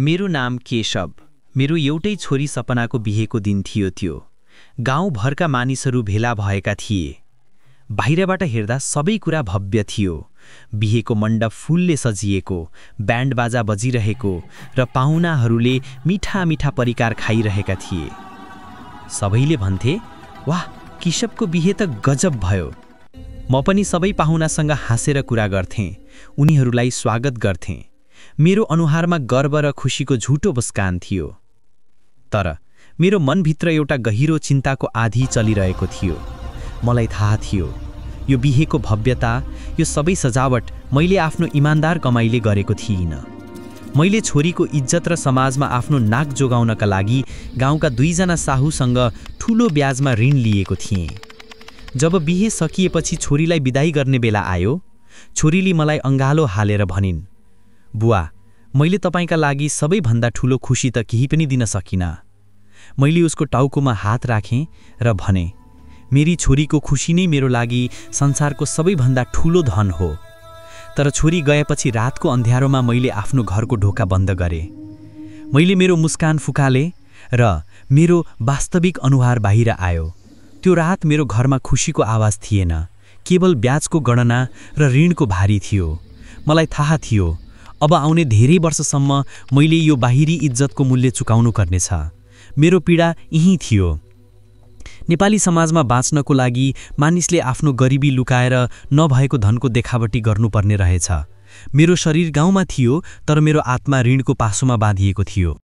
मेरो नाम केशव। मेरो एउटै छोरी सपनाको बिहेको दिन थियो त्यो। गाउँभरका मानिसहरू भेला भएका थिए। बाहिरबाट हेर्दा सबै कुरा भव्य थियो। बिहेको मण्डप फूलले सजिएको, ब्यान्ड बाजा बजिरहेको र पाहुनाहरूले मिठा मिठा परिकार खाइरहेका थिए। सबैले भन्थे, वाह, केशवको बिहे त गजब भयो। म पनि सबै पाहुनासँग हाँसेर कुरा गर्थेँ, उनीहरूलाई स्वागत गर्थेँ। मेरो अनुहारमा गर्व र खुशीको झुटो मुस्कान थियो। तर मेरो मनभित्र एउटा गहिरो चिन्ताको आँधी चलिरहेको थियो। मलाई थाहा थियो, यो बिहेको भव्यता, यो सबै सजावट मैले आफ्नो इमानदार कमाइले गरेको थिइनँ। मैले छोरीको इज्जत र समाजमा आफ्नो नाक जोगाउनका लागि गाउँका 2 जना साहुसँग ठूलो ब्याजमा ऋण लिएको थिएँ। जब बिहे सकिएपछि छोरीलाई बिदाई गर्ने बेला आयो, छोरीले मलाई अंगालो हालेर भनिन्, बुवा, मैले तपाईका लागि सबैभन्दा ठूलो खुशी त केही पनि दिन सकिनँ। मैले उसको टाउकोमा हात राखेँ र भने, मेरी छोरीको खुशी नै मेरो लागि संसारको सबैभन्दा ठूलो धन हो। तर छोरी गएपछि रातको अन्ध्यारोमा मैले आफ्नो घरको ढोका बन्द गरेँ। मैले मेरो मुस्कान फुकाले र मेरो वास्तविक अनुहार बाहिर आयो। त्यो रात मेरो घरमा खुशीको आवाज थिएन, केवल ब्याजको गणना र ऋणको भारी थियो। मलाई थाहा थियो, अब आउने धेरै वर्षसम्म मैले यो बाहिरी इज्जतको मूल्य चुकाउनु पर्नेछ। मेरो पीडा यही थियो। नेपाली समाजमा बाँच्नको लागि मानिसले आफ्नो गरिबी लुकाएर नभएको धनको देखावटी गर्नुपर्ने रहेछ। मेरो शरीर गाउँमा थियो, तर मेरो आत्मा ऋणको पासोमा बाँधिएको थियो।